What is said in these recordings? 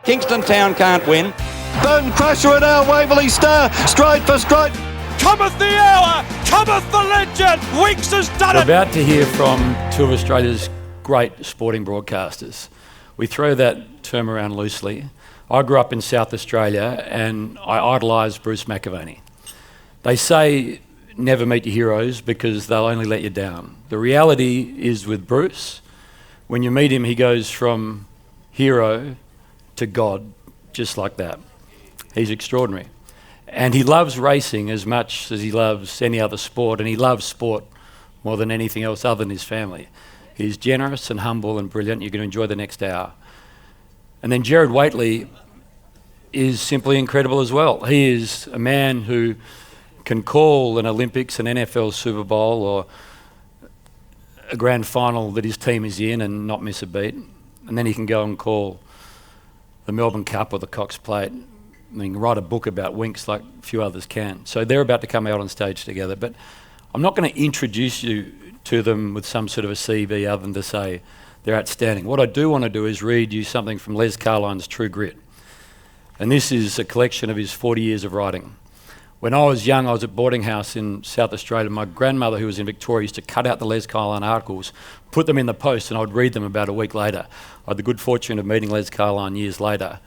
Kingston Town can't win. Bone Crusher and our Waverley Star, stride for stride. Cometh the hour, cometh the legend, Winks has done it! We're about to hear from two of Australia's great sporting broadcasters. We throw that term around loosely. I grew up in South Australia and I idolised Bruce McAvaney. They say never meet your heroes because they'll only let you down. The reality is with Bruce, when you meet him, he goes from hero to God, just like that. He's extraordinary. And he loves racing as much as he loves any other sport, and he loves sport more than anything else other than his family. He's generous and humble and brilliant. You're going to enjoy the next hour. And then Gerard Whateley is simply incredible as well. He is a man who can call an Olympics, an NFL Super Bowl, or a grand final that his team is in and not miss a beat. And then he can go and call the Melbourne Cup or the Cox Plate. I mean, write a book about Winks like a few others can. So they're about to come out on stage together. But I'm not going to introduce you to them with some sort of a CV other than to say they're outstanding. What I do want to do is read you something from Les Carline's True Grit. And this is a collection of his 40 years of writing. When I was young, I was at boarding house in South Australia. My grandmother, who was in Victoria, used to cut out the Les Carline articles, put them in the post, and I would read them about a week later. I had the good fortune of meeting Les Carline years later.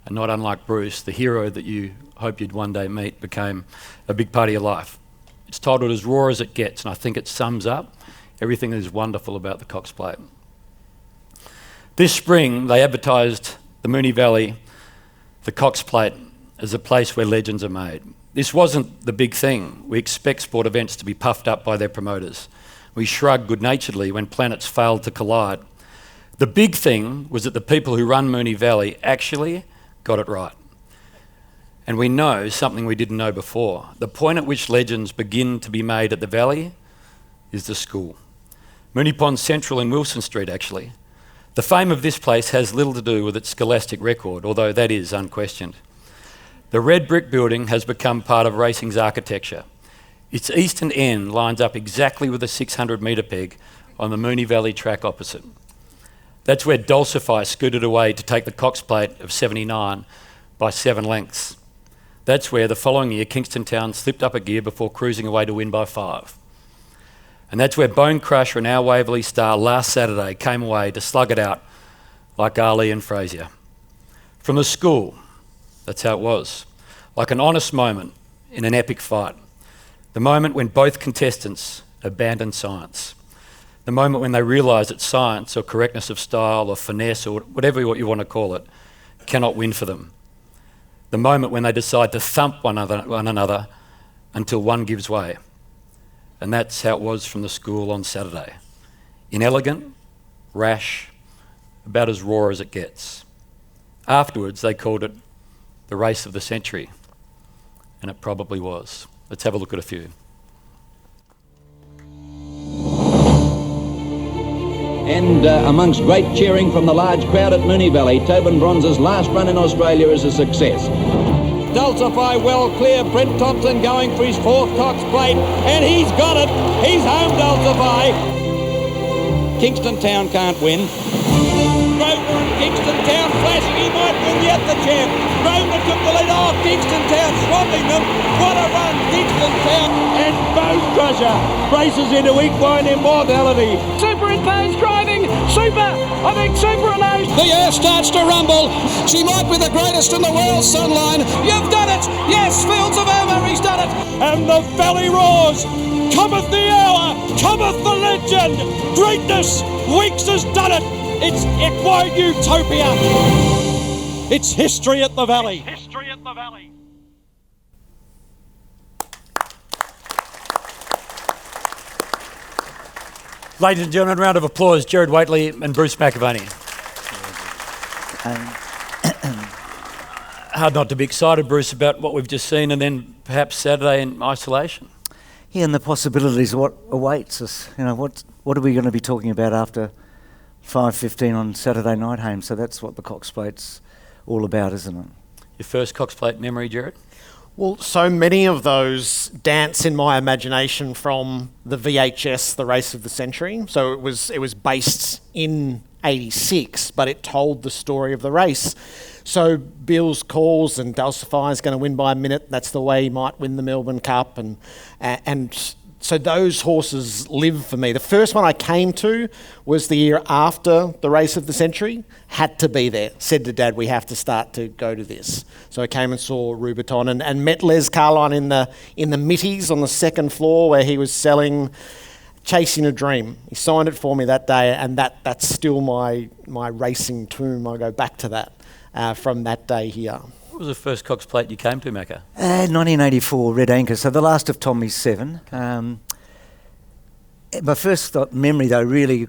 And not unlike Bruce, the hero that you hoped you'd one day meet became a big part of your life. It's titled As Raw as It Gets, and I think it sums up everything that is wonderful about the Cox Plate. This spring, they advertised the Moonee Valley, the Cox Plate, as a place where legends are made. This wasn't the big thing. We expect sport events to be puffed up by their promoters. We shrug good-naturedly when planets failed to collide. The big thing was that the people who run Moonee Valley actually got it right. And we know something we didn't know before. The point at which legends begin to be made at the Valley is the school. Moonee Pond Central in Wilson Street, actually. The fame of this place has little to do with its scholastic record, although that is unquestioned. The red brick building has become part of racing's architecture. Its eastern end lines up exactly with the 600-metre peg on the Moonee Valley track opposite. That's where Dulcify scooted away to take the Cox Plate of 79 by 7 lengths. That's where the following year Kingston Town slipped up a gear before cruising away to win by 5. And that's where Bone Crusher and our Waverley Star last Saturday came away to slug it out like Ali and Frazier. From the school, that's how it was. Like an honest moment in an epic fight. The moment when both contestants abandoned science. The moment when they realised that science or correctness of style or finesse or whatever you want to call it cannot win for them. The moment when they decide to thump one another until one gives way. And that's how it was from the school on Saturday. Inelegant, rash, about as raw as it gets. Afterwards, they called it the race of the century. And it probably was. Let's have a look at a few. And amongst great cheering from the large crowd at Moonee Valley, Tobin Bronze's last run in Australia is a success. Dulcify well clear, Brent Thompson going for his 4th Cox Plate, and he's got it. He's home, Dulcify. Kingston Town can't win. Grosvenor and Kingston Town flashing, he might win yet, the champ. Grosvenor took the lead off, Kingston Town swamping them. What a run, Kingston Town. And Bone Crusher races into equine immortality. Super in pace, driving, Super, I think Super knows. The air starts to rumble. She might be the greatest in the world, Sunline. You've done it, yes, Fields of Homer, he's done it. And the valley roars. Cometh the hour, cometh the legend. Greatness, Winks has done it. It's Equine Utopia. It's history at the Valley. History at the Valley. Ladies and gentlemen, round of applause, Gerard Whateley and Bruce McAvaney. Hard not to be excited, Bruce, about what we've just seen and then perhaps Saturday in isolation. Yeah, and the possibilities of what awaits us. You know, what are we going to be talking about after 5:15 on Saturday night, Hames? So that's what the Cox Plate's all about, isn't it? Your first Cox Plate memory, Gerard? Well, so many of those dance in my imagination from the VHS, The Race of the Century. So it was based in 86, but it told the story of the race. So Bill's calls and Dulcify's going to win by a minute. That's the way he might win the Melbourne Cup. And so those horses live for me. The first one I came to was the year after the Race of the Century. Had to be there. Said to Dad, we have to start to go to this. So I came and saw Rubiton and met Les Carline in the Mitties on the second floor where he was selling Chasing a Dream. He signed it for me that day, and that's still my racing tomb. I go back to that from that day here. What was the first Cox Plate you came to, Macca? 1984, Red Anchor, so the last of Tommy's 7. My first memory, though, really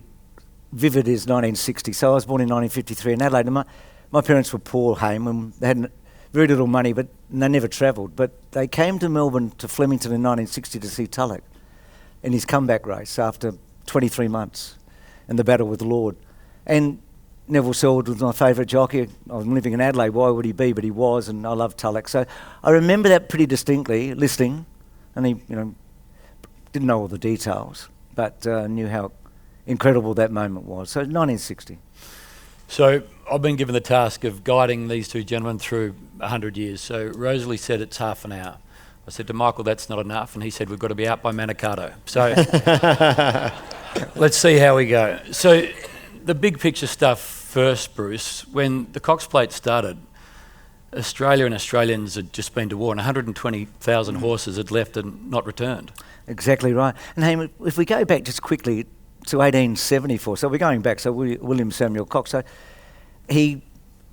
vivid is 1960. So I was born in 1953 in Adelaide. And my parents were poor, Hame, and they had very little money, but they never travelled. But they came to Melbourne, to Flemington in 1960 to see Tulloch in his comeback race after 23 months and the battle with Lord. And Neville Selwood was my favourite jockey. I was living in Adelaide. Why would he be? But he was, and I loved Tulloch. So I remember that pretty distinctly, listening, and he, didn't know all the details, but knew how incredible that moment was. So 1960. So I've been given the task of guiding these two gentlemen through 100 years. So Rosalie said it's half an hour. I said to Michael, that's not enough, and he said we've got to be out by Manikato. So let's see how we go. So the big picture stuff first, Bruce. When the Cox Plate started, Australia and Australians had just been to war, and 120,000 horses had left and not returned. Exactly right. And hey, if we go back just quickly to 1874, so we're going back, so William Samuel Cox, so he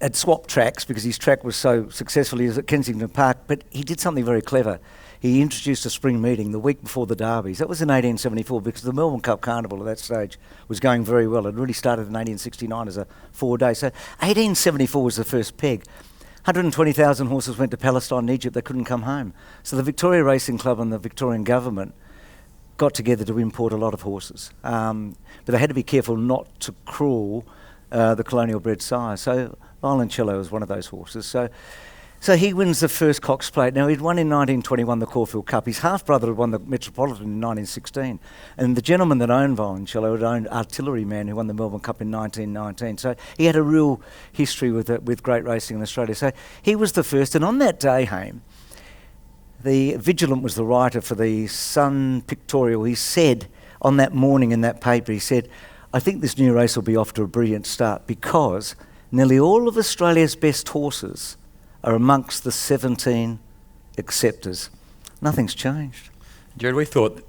had swapped tracks because his track was so successful. He was at Kensington Park, but he did something very clever. He introduced a spring meeting the week before the Derbies. That was in 1874 because the Melbourne Cup Carnival at that stage was going very well. It really started in 1869 as a 4-day. So 1874 was the first peg. 120,000 horses went to Palestine and Egypt. They couldn't come home. So the Victoria Racing Club and the Victorian government got together to import a lot of horses. But they had to be careful not to cruel the colonial bred sires. So Violoncello was one of those horses. So he wins the first Cox Plate. Now, he'd won in 1921 the Caulfield Cup. His half-brother had won the Metropolitan in 1916. And the gentleman that owned Violoncello had owned Artilleryman, who won the Melbourne Cup in 1919. So he had a real history with great racing in Australia. So he was the first. And on that day, Hame, the Vigilant was the writer for the Sun Pictorial. He said on that morning in that paper, he said, I think this new race will be off to a brilliant start because nearly all of Australia's best horses are amongst the 17 acceptors. Nothing's changed. Gerard, we thought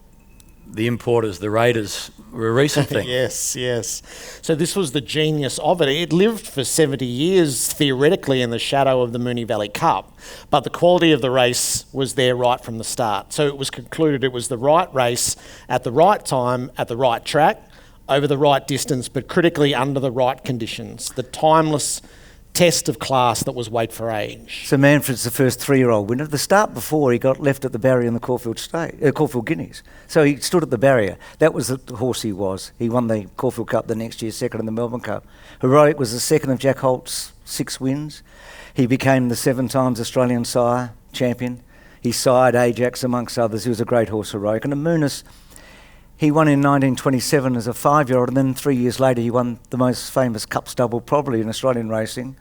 the importers, the raiders, were a recent thing. Yes. So this was the genius of it. It lived for 70 years, theoretically, in the shadow of the Moonee Valley Cup, but the quality of the race was there right from the start. So it was concluded it was the right race at the right time, at the right track, over the right distance, but critically under the right conditions. The timeless test of class that was weight for age. So Manfred's the first 3-year-old winner. The start before, he got left at the barrier in the Caulfield Guineas. So he stood at the barrier. That was the horse he was. He won the Caulfield Cup the next year, second in the Melbourne Cup. Heroic was the second of Jack Holt's 6 wins. He became the 7 times Australian sire champion. He sired Ajax amongst others. He was a great horse, Heroic. And Amunis, he won in 1927 as a 5-year-old, and then 3 years later he won the most famous Cup stubble probably in Australian racing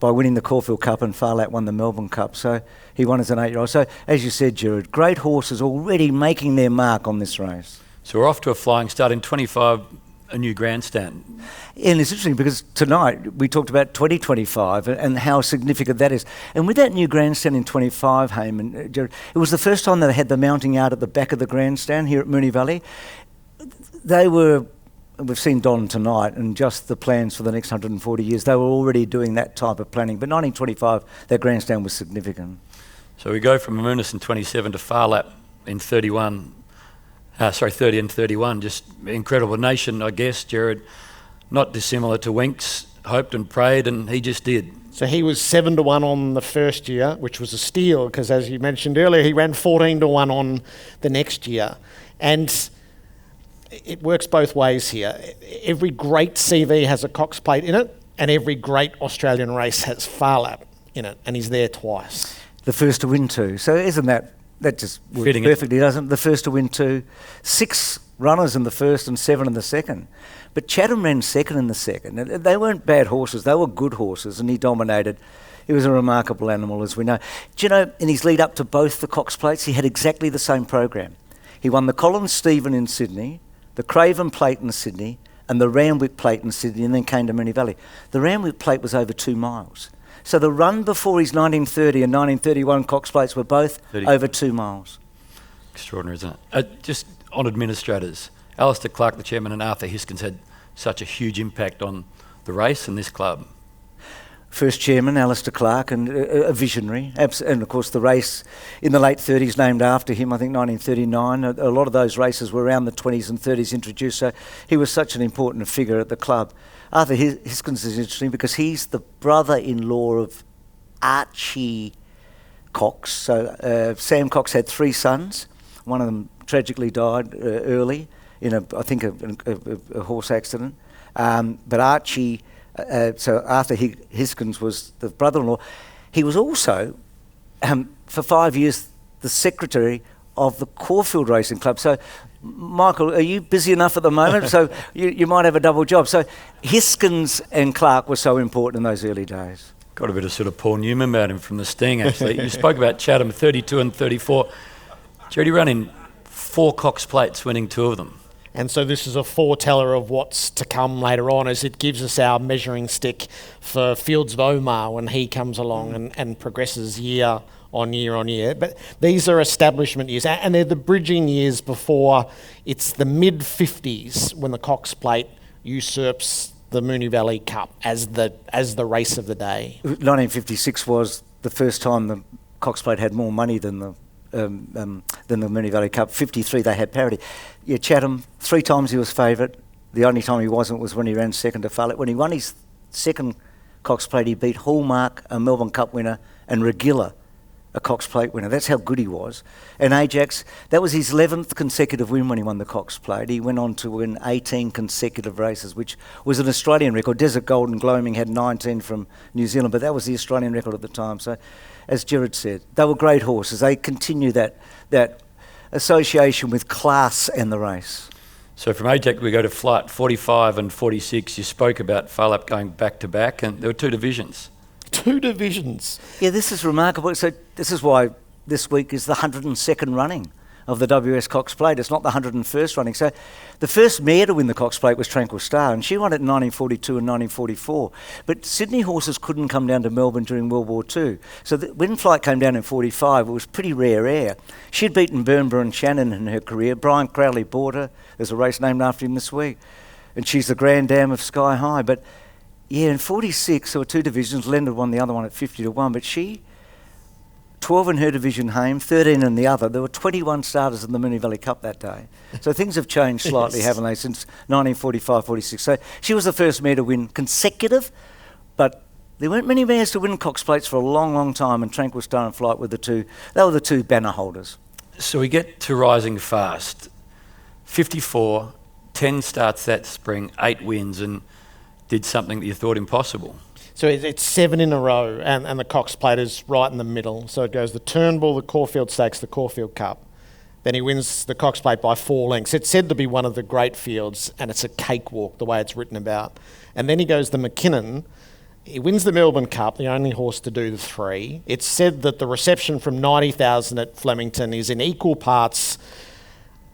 by winning the Caulfield Cup, and Farlap won the Melbourne Cup. So he won as an 8-year-old. So as you said, Gerard, great horses already making their mark on this race. So we're off to a flying start in 25, a new grandstand. And it's interesting because tonight we talked about 2025 and how significant that is. And with that new grandstand in 25, Hame and Gerard, it was the first time they had the mounting yard at the back of the grandstand here at Moonee Valley. We've seen Don tonight and just the plans for the next 140 years. They were already doing that type of planning. But 1925, that grandstand was significant. So we go from Amunis in 27 to Farlap in 30 and 31. Just incredible nation, I guess, Gerard. Not dissimilar to Winks. Hoped and prayed, and he just did. So he was 7-1 on the first year, which was a steal, because as you mentioned earlier, he ran 14-1 on the next year. And it works both ways here. Every great CV has a Cox Plate in it, and every great Australian race has Farlap in it, and he's there twice. The first to win 2. So isn't that just works Fitting perfectly, doesn't it? The first to win 2. 6 runners in the first and 7 in the second. But Chatham ran second in the second. They weren't bad horses. They were good horses, and he dominated. He was a remarkable animal, as we know. Do you know, in his lead up to both the Cox Plates, he had exactly the same program. He won the Collins Stephen in Sydney, the Craven Plate in Sydney, and the Randwick Plate in Sydney, and then came to Moonee Valley. The Randwick Plate was over 2 miles. So the run before his 1930 and 1931 Cox Plates were both 30. over 2 miles. Extraordinary, isn't it? Just on administrators, Alistair Clark, the chairman, and Arthur Hiskins had such a huge impact on the race and this club. First chairman, Alistair Clark, and a visionary. And of course the race in the late 30s named after him, I think 1939. A lot of those races were around the 20s and 30s introduced, so he was such an important figure at the club. Arthur Hiskins is interesting because he's the brother-in-law of Archie Cox. So Sam Cox had 3 sons. One of them tragically died early in I think a horse accident. But Archie... so Arthur Hiskins was the brother-in-law. He was also, for 5 years, the secretary of the Caulfield Racing Club. So, Michael, are you busy enough at the moment? So you might have a double job. So Hiskins and Clark were so important in those early days. Got a bit of sort of Paul Newman about him from the Sting, actually. You spoke about Chatham, 32 and 34. Gerard, he ran in 4 Cox Plates, winning 2 of them. And so this is a foreteller of what's to come later on, as it gives us our measuring stick for Fields of Omar when he comes along and progresses year on year on year. But these are establishment years, and they're the bridging years before it's the mid-50s when the Cox Plate usurps the Moonee Valley Cup as the race of the day. 1956 was the first time the Cox Plate had more money than the Moonee Valley Cup. 53 they had parity. Yeah, Chatham, 3 times he was favourite. The only time he wasn't was when he ran second to Farlap. When he won his second Cox Plate, he beat Hallmark, a Melbourne Cup winner, and Regilla, a Cox Plate winner. That's how good he was. And Ajax, that was his 11th consecutive win when he won the Cox Plate. He went on to win 18 consecutive races, which was an Australian record. Desert Gold and Gloaming had 19 from New Zealand, but that was the Australian record at the time. So, as Gerard said, they were great horses. They continue that association with class and the race. So from Ajax we go to Flight 45 and 46. You spoke about Farlap going back to back, and there were 2 divisions. 2 divisions. Yeah, this is remarkable. So this is why this week is the 102nd running of the WS Cox Plate. It's not the 101st running. So the first mare to win the Cox Plate was Tranquil Star, and she won it in 1942 and 1944. But Sydney horses couldn't come down to Melbourne during World War II. So when Flight came down in 45, it was pretty rare air. She'd beaten Burnborough and Shannon in her career. Brian Crowley bought her. There's a race named after him this week. And she's the Grand Dam of Sky High. But yeah, in 46, there were 2 divisions. Leonard won the other one at 50-1, but she... 12 in her division, Hame, 13 in the other. There were 21 starters in the Moonee Valley Cup that day. So things have changed slightly, yes, haven't they, since 1945-46. So she was the first mare to win consecutive, but there weren't many mares to win Cox Plates for a long, long time, and Tranquil Star and Flight were the 2. They were the 2 banner holders. So we get to Rising Fast. 54, 10 starts that spring, 8 wins, and did something that you thought impossible. So it's 7 in a row, and the Cox Plate is right in the middle. So it goes the Turnbull, the Caulfield Stakes, the Caulfield Cup. Then he wins the Cox Plate by 4 lengths. It's said to be one of the great fields, and it's a cakewalk, the way it's written about. And then he goes the McKinnon. He wins the Melbourne Cup, the only horse to do the 3. It's said that the reception from 90,000 at Flemington is in equal parts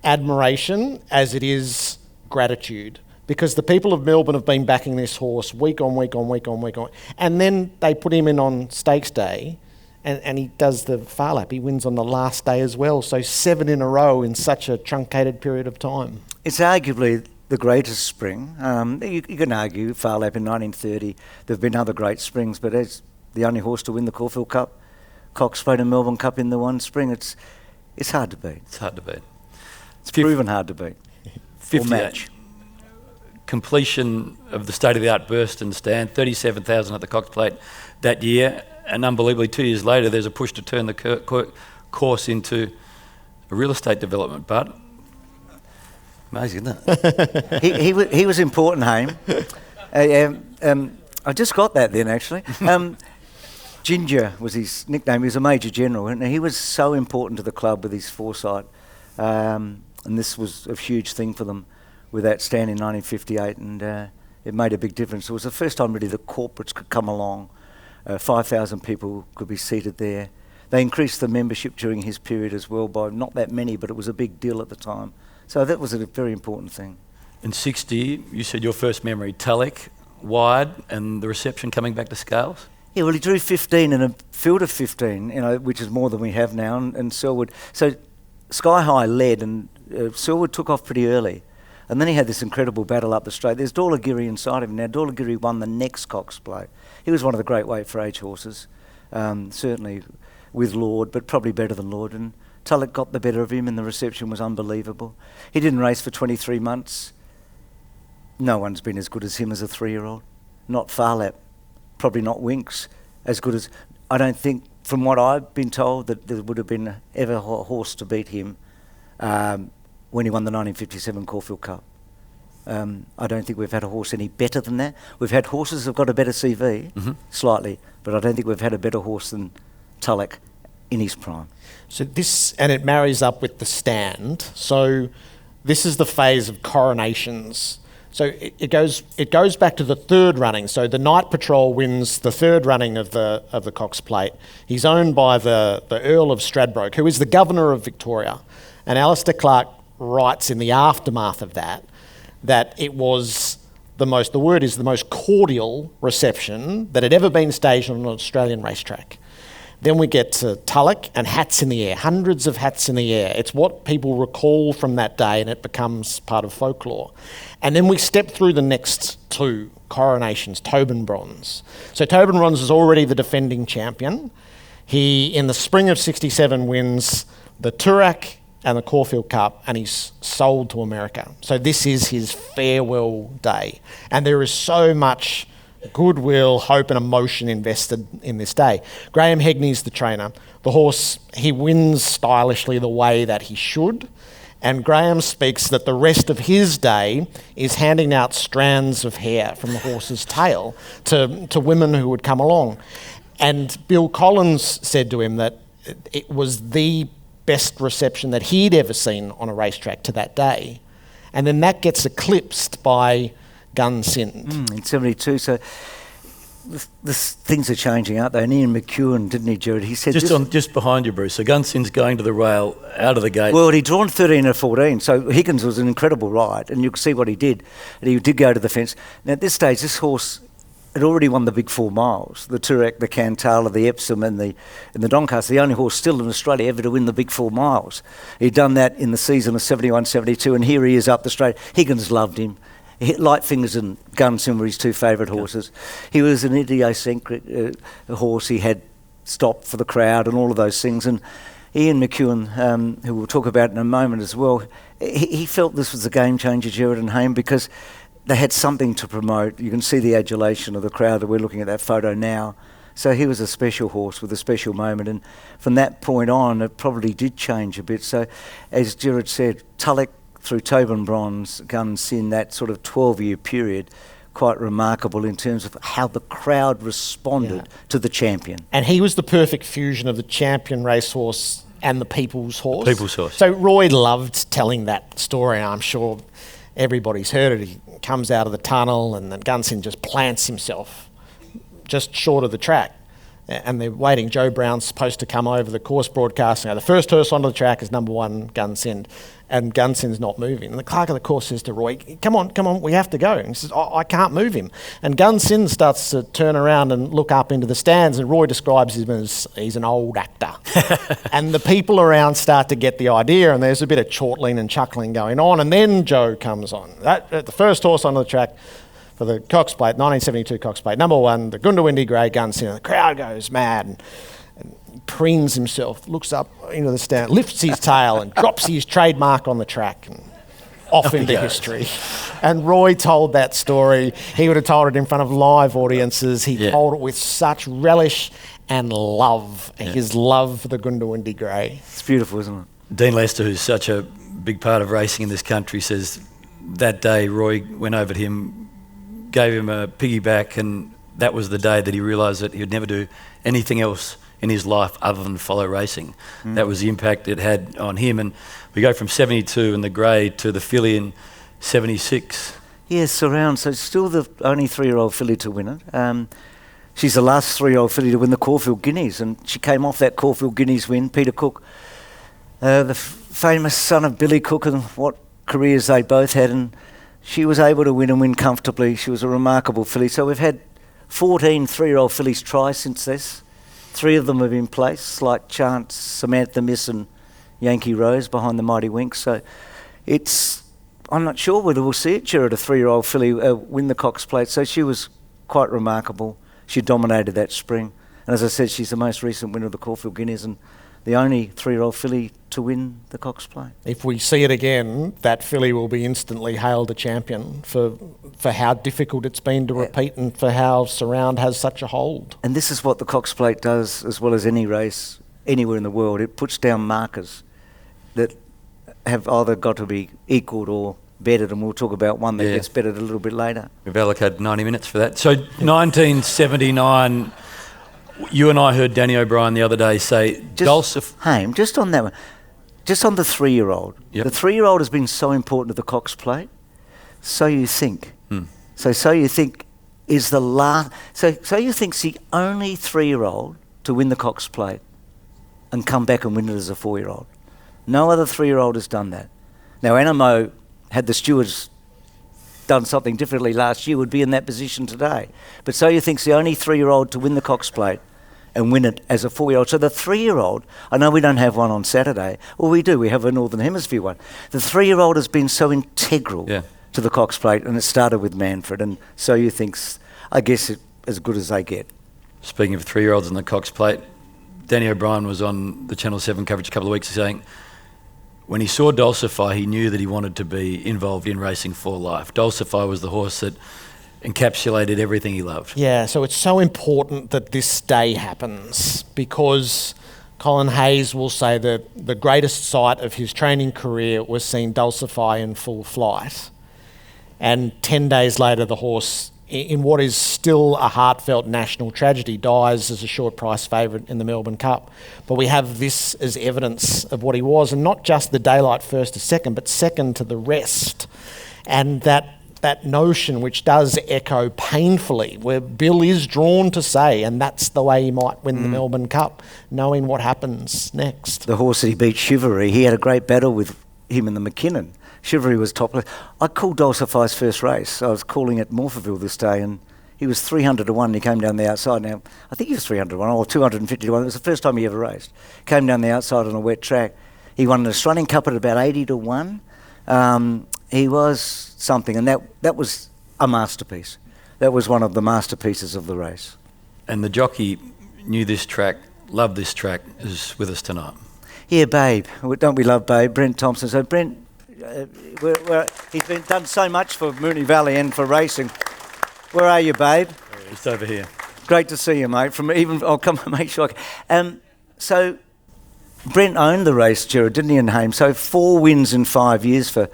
admiration as it is gratitude, because the people of Melbourne have been backing this horse week on week on week on week on. And then they put him in on Stakes Day, and he does the Farlap. He wins on the last day as well. So 7 in a row in such a truncated period of time. It's arguably the greatest spring. You can argue Farlap in 1930. There have been other great springs, but as the only horse to win the Caulfield Cup, Cox Plate and Melbourne Cup in the one spring, it's hard to beat. It's hard to beat. It's proven hard to beat. 58. Or match. Completion of the state-of-the-art Burston stand, 37,000 at the Cox Plate that year, and unbelievably 2 years later there's a push to turn the course into a real estate development. But amazing, isn't it? he was important, Hame. I just got that then, actually. Ginger was his nickname. He was a Major General, and he was so important to the club with his foresight. And this was a huge thing for them with that stand in 1958, and it made a big difference. It was the first time really that corporates could come along. 5,000 people could be seated there. They increased the membership during his period as well by not that many, but it was a big deal at the time. So that was a very important thing. In 60, you said your first memory, Tulloch, wide, and the reception coming back to scales? Yeah, well, he drew 15 in a field of 15, which is more than we have now, and Selwood. So Sky High led, and Selwood took off pretty early. And then he had this incredible battle up the straight. There's Dorlagiri inside of him. Now, Dorlagiri won the next Cox Plate. He was one of the great weight for age horses, certainly with Lord, but probably better than Lord. And Tulloch got the better of him, and the reception was unbelievable. He didn't race for 23 months. No one's been as good as him as a 3-year-old. Not Farlap, probably not Winks, as good as... I don't think, from what I've been told, that there would have been ever a horse to beat him when he won the 1957 Caulfield Cup. I don't think we've had a horse any better than that. We've had horses that have got a better CV, slightly, but I don't think we've had a better horse than Tulloch in his prime. So this, and it marries up with the stand. So this is the phase of coronations. So it goes back to the third running. So the Night Patrol wins the third running of the Cox Plate. He's owned by the Earl of Stradbroke, who is the Governor of Victoria. And Alistair Clark writes in the aftermath of that it was the most cordial reception that had ever been staged on an Australian racetrack. Then we get to Tulloch and hats in the air, hundreds of hats in the air. It's what people recall from that day, and it becomes part of folklore. And then we step through the next two coronations, Tobin Bronze. So Tobin Bronze is already the defending champion. He, in the spring of 67, wins the Toorak and the Caulfield Cup, and he's sold to America. So this is his farewell day. And there is so much goodwill, hope and emotion invested in this day. Graham Hegney's the trainer. The horse, he wins stylishly the way that he should, and Graham speaks that the rest of his day is handing out strands of hair from the horse's tail to women who would come along. And Bill Collins said to him that it was the best reception that he'd ever seen on a racetrack to that day. And then that gets eclipsed by Gun Sind. In 72, so the things are changing, aren't they? And Ian McEwen, didn't he, Gerard? He said just behind you, Bruce. So Gun Sind's going to the rail out of the gate. Well, he'd drawn 13 or 14, so Higgins was an incredible ride, and you could see what he did. And he did go to the fence. Now, at this stage, this horse had already won the big 4 miles, the Toorak, the Cantala, the Epsom and the Doncaster, the only horse still in Australia ever to win the big 4 miles. He'd done that in the season of 71-72, and here he is up the straight. Higgins loved him. Lightfingers and Gunson were his two favourite horses. He was an idiosyncratic horse. He had stopped for the crowd and all of those things. And Ian McEwen, who we'll talk about in a moment as well, he felt this was a game changer, Gerard and Haim, because they had something to promote. You can see the adulation of the crowd that we're looking at that photo now. So he was a special horse with a special moment. And from that point on, it probably did change a bit. So as Gerard said, Tulloch through Tobin Bronze, Gun Sin, that sort of 12-year period, quite remarkable in terms of how the crowd responded to the champion. And he was the perfect fusion of the champion racehorse and the people's horse. People's horse. So Roy loved telling that story, and I'm sure everybody's heard it. He comes out of the tunnel and then Gun Sin just plants himself just short of the track. And they're waiting. Joe Brown's supposed to come over the course broadcast. The first horse onto the track is number 1, Gun Sin. And Gun Sin's not moving. And the clerk of the course says to Roy, come on, we have to go. And he says, I can't move him. And Gun Sin starts to turn around and look up into the stands, and Roy describes him as he's an old actor. And the people around start to get the idea, and there's a bit of chortling and chuckling going on. And then Joe comes on. The first horse onto the track for the Cox Plate, 1972 Cox Plate, number 1, the Goondiwindi Grey, Gun Sin. And the crowd goes mad. And preens himself, looks up into the stand, lifts his tail and drops his trademark on the track and off into history. And Roy told that story. He would have told it in front of live audiences. He told it with such relish and love, his love for the Goondiwindi Grey. It's beautiful, isn't it? Dean Lester, who's such a big part of racing in this country, says that day Roy went over to him, gave him a piggyback, and that was the day that he realised that he would never do anything else in his life other than follow racing. That was the impact it had on him. And we go from 72 in the grade to the filly in 76. Yes, Surround. So still the only 3-year-old filly to win it. She's the last 3-year-old filly to win the Caulfield Guineas, and she came off that Caulfield Guineas win. Peter Cook, the famous son of Billy Cook, and what careers they both had, and she was able to win and win comfortably. She was a remarkable filly. So we've had 14 3-year-old fillies try since this. 3 of them have been placed, like Chance, Samantha Miss and Yankee Rose behind the Mighty Winks. So I'm not sure whether we'll see it, Gerard, a 3-year-old filly win the Cox Plate. So she was quite remarkable. She dominated that spring. And as I said, she's the most recent winner of the Caulfield Guineas and the only 3-year-old filly to win the Cox Plate. If we see it again, that filly will be instantly hailed a champion for how difficult it's been to repeat and for how Surround has such a hold. And this is what the Cox Plate does, as well as any race anywhere in the world. It puts down markers that have either got to be equalled or bettered, and we'll talk about one that gets bettered a little bit later. We've allocated 90 minutes for that. So 1979, you and I heard Danny O'Brien the other day say... Haim, just on that one, just on the 3-year-old. Yep. The 3-year-old has been so important to the Cox Plate. So you think. So you think is the last... So you think's the only 3-year-old to win the Cox Plate and come back and win it as a 4-year-old. No other 3-year-old has done that. Now, Animo, had the stewards done something differently last year, would be in that position today. But So You Think's the only 3-year-old to win the Cox Plate and win it as a 4-year-old. So the 3-year-old, I know we don't have one on Saturday. Well, we do. We have a Northern Hemisphere one. The 3-year-old has been so integral to the Cox Plate, and it started with Manfred. And So You Think's, I guess, as good as they get. Speaking of 3-year-olds in the Cox Plate, Danny O'Brien was on the Channel 7 coverage a couple of weeks ago saying, when he saw Dulcify, he knew that he wanted to be involved in racing for life. Dulcify was the horse that encapsulated everything he loved. Yeah, so it's so important that this day happens, because Colin Hayes will say that the greatest sight of his training career was seeing Dulcify in full flight. And 10 days later, the horse, in what is still a heartfelt national tragedy, dies as a short price favourite in the Melbourne Cup. But we have this as evidence of what he was, and not just the daylight first to second, but second to the rest. And that notion, which does echo painfully, where Bill is drawn to say, and that's the way he might win the Melbourne Cup, knowing what happens next. The horse that he beat, Chivalry, he had a great battle with him in the McKinnon. Chivalry was topless. I called Dulcify's first race. I was calling at Morphettville this day, and he was 300 to 1. He came down the outside. Now, I think he was 300 to 1 or 250 to 1. It was the first time he ever raced. Came down the outside on a wet track. He won an Australian Cup at about 80 to 1. He was something, and that was a masterpiece. That was one of the masterpieces of the race. And the jockey knew this track, loved this track, is with us tonight. Yeah, Babe. Don't we love Babe? Brent Thompson. So Brent, he's been done so much for Moonee Valley and for racing. Where are you, Babe? Just over here. Great to see you, mate. I'll come and make sure. So Brent owned the race, Gerard, didn't he, in Hames? So 4 wins in 5 years for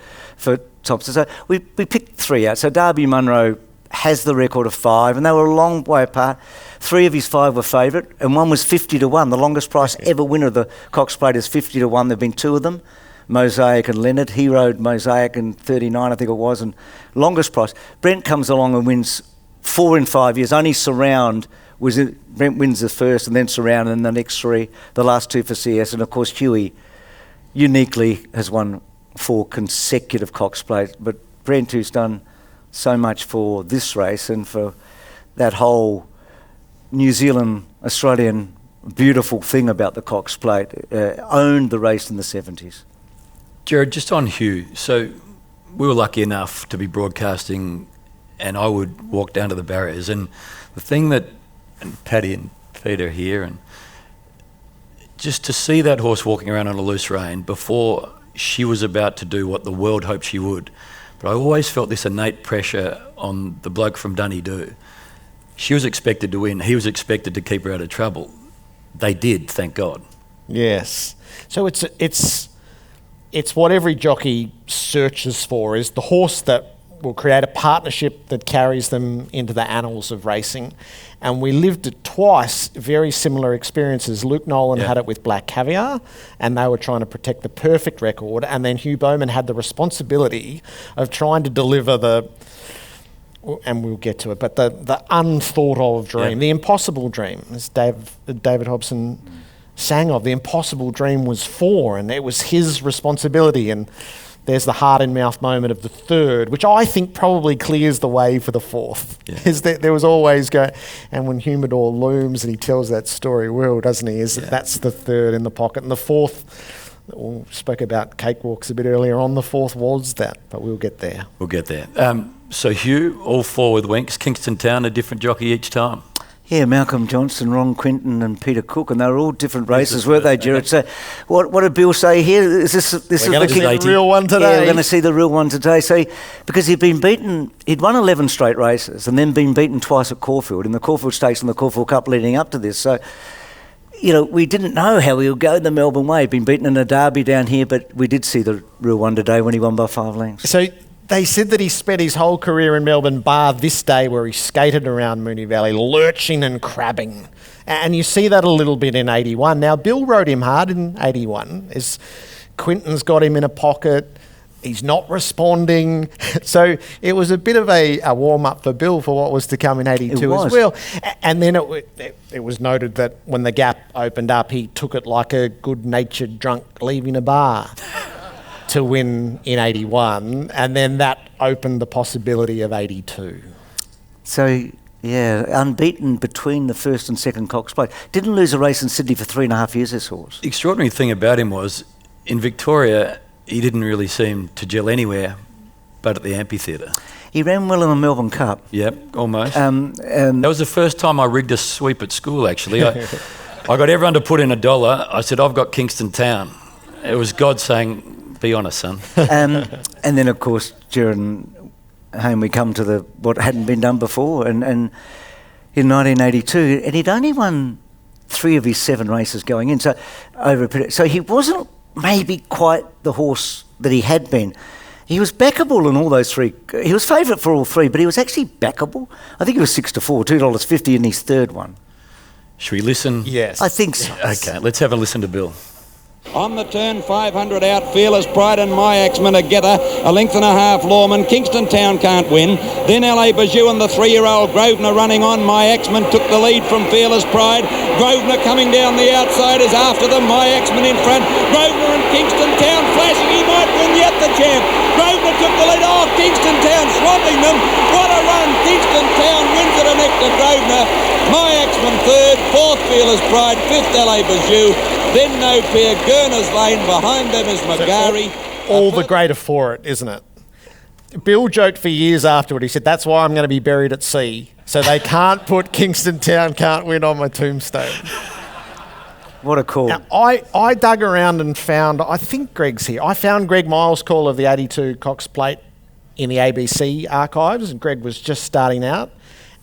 Thompson. So we picked 3 out. So Darby Munro has the record of 5, and they were a long way apart. 3 of his 5 were favourite, and one was 50 to 1. The longest price ever winner of the Cox Plate is 50 to 1. There have been 2 of them, Mosaic and Leonard. He rode Mosaic in 39, I think it was, and longest price. Brent comes along and wins 4 in 5 years. Only Surround Brent wins the first, and then Surround, and the next 3, the last 2 for CS, and of course Huey uniquely has won 4 consecutive Cox Plates. But Brent, who's done so much for this race and for that whole New Zealand, Australian beautiful thing about the Cox Plate, owned the race in the 70s. Gerard, just on Hugh, so we were lucky enough to be broadcasting, and I would walk down to the barriers, and the thing that, and Paddy and Peter here, and just to see that horse walking around on a loose rein before she was about to do what the world hoped she would. But I always felt this innate pressure on the bloke from Dunedoo. She was expected to win. He was expected to keep her out of trouble. They did, thank God. Yes. So it's what every jockey searches for, is the horse that will create a partnership that carries them into the annals of racing. And we lived it twice, very similar experiences. Luke Nolan had it with Black Caviar, and they were trying to protect the perfect record. And then Hugh Bowman had the responsibility of trying to deliver the, and we'll get to it, but the unthought of dream, the impossible dream, as David Hobson sang of. The impossible dream was 4, and it was his responsibility. And there's the heart-in-mouth moment of the 3rd, which I think probably clears the way for the 4th. Yeah. Is that there was always and when Humidor looms and he tells that story well, doesn't he? That's the 3rd in the pocket, and the 4th. We spoke about cakewalks a bit earlier on. The 4th was that, but we'll get there. We'll get there. So Hugh, all 4 with Winks. Kingston Town, a different jockey each time. Yeah, Malcolm Johnson, Ron Quinton and Peter Cook, and they were all different races, weren't they, Gerard? So what did Bill say here? Is this is the real one today? Yeah, we're going to see the real one today. So, because he'd won 11 straight races and then been beaten twice at Caulfield, in the Caulfield Stakes and the Caulfield Cup leading up to this. So, we didn't know how he would go the Melbourne way. He'd been beaten in a derby down here, but we did see the real one today when he won by 5 lengths. So they said that he spent his whole career in Melbourne, bar this day where he skated around Moonee Valley, lurching and crabbing. And you see that a little bit in 81. Now, Bill rode him hard in 81. As Quinton's got him in a pocket. He's not responding. So it was a bit of a warm-up for Bill for what was to come in 82 as well. And then it was noted that when the gap opened up, he took it like a good-natured drunk leaving a bar to win in 81. And then that opened the possibility of 82. So, yeah, unbeaten between the first and second Cox Plate. Didn't lose a race in Sydney for 3.5 years, this horse. The extraordinary thing about him was, in Victoria, he didn't really seem to gel anywhere but at the amphitheatre. He ran well in the Melbourne Cup. Yep, almost. That was the first time I rigged a sweep at school, actually. I got everyone to put in $1. I said, I've got Kingston Town. It was God saying, be honest, son. And then, of course, during home we come to what hadn't been done before. And in 1982, and he'd only won 3 of his 7 races going in. So he wasn't maybe quite the horse that he had been. He was backable in all those 3. He was favourite for all 3, but he was actually backable. I think he was 6-4, $2.50 in his 3rd one. Should we listen? Yes. I think so. Okay, let's have a listen to Bill. On the turn, 500 out, Fearless Pride and My Axman together, 1.5 lengths Lawman. Kingston Town can't win. Then LA Bajou and the 3-year-old Grosvenor running on. My Axman took the lead from Fearless Pride. Grosvenor coming down the outside is after them. My Axman in front. Grosvenor and Kingston Town flashing. He might win yet, the champ. Grosvenor took the lead. Oh, Kingston Town swamping them. What a run. Kingston Town wins it a neck to Grosvenor. My Axman 3rd, 4th Fearless Pride, 5th LA Bajou. Then No Peer, Gurner's Lane, behind them is Magari. All the greater for it, isn't it? Bill joked for years afterward. He said, that's why I'm going to be buried at sea. So they can't put Kingston Town can't win on my tombstone. What a call. Now, I dug around and found, I think Greg's here. I found Greg Miles' call of the 82 Cox Plate in the ABC archives. And Greg was just starting out.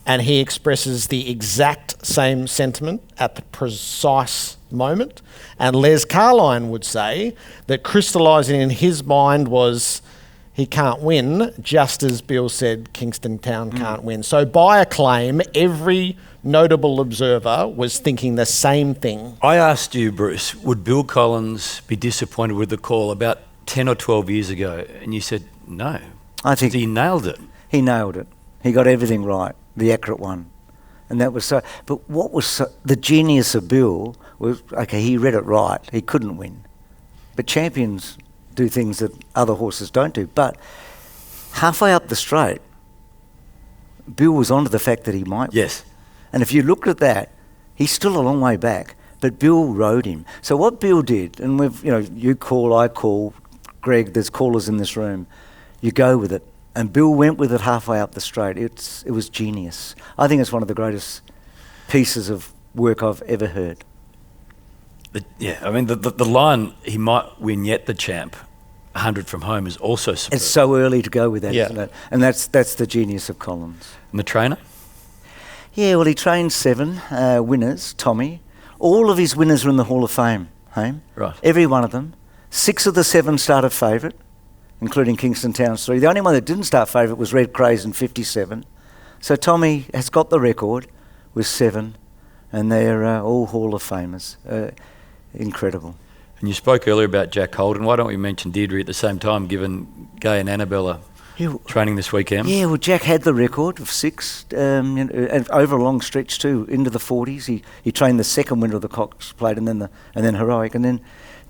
And he expresses the exact same sentiment at the precise moment. And Les Carline would say that crystallising in his mind was he can't win, just as Bill said Kingston Town can't win. So by acclaim, every notable observer was thinking the same thing. I asked you, Bruce, would Bill Collins be disappointed with the call about 10 or 12 years ago? And you said no. I think he nailed it. He nailed it. He got everything right, the accurate one. And that was so. But what was the genius of Bill was, okay, he read it right. He couldn't win. But champions do things that other horses don't do. But halfway up the straight, Bill was onto the fact that he might win. Yes. And if you looked at that, he's still a long way back. But Bill rode him. So what Bill did, and we've, you call, I call, Greg, there's callers in this room. You go with it. And Bill went with it halfway up the straight. It was genius. I think it's one of the greatest pieces of work I've ever heard. The line, he might win yet the champ, 100 from home, is also superb. It's so early to go with that, isn't it? And that's the genius of Collins. And the trainer? Yeah, well, he trained 7 winners, Tommy. All of his winners are in the Hall of Fame, Hame. Right. Every one of them. 6 of the 7 started favourite. including Kingston Town's 3. The only one that didn't start favourite was Red Craze in 57. So Tommy has got the record with 7, and they're all Hall of Famers. Incredible. And you spoke earlier about Jack Holden. Why don't we mention Deirdre at the same time, given Gay and Annabella training this weekend? Yeah, well, Jack had the record of 6, and over a long stretch too, into the 40s. He trained the second winner of the Cox Plate, and then Heroic, and then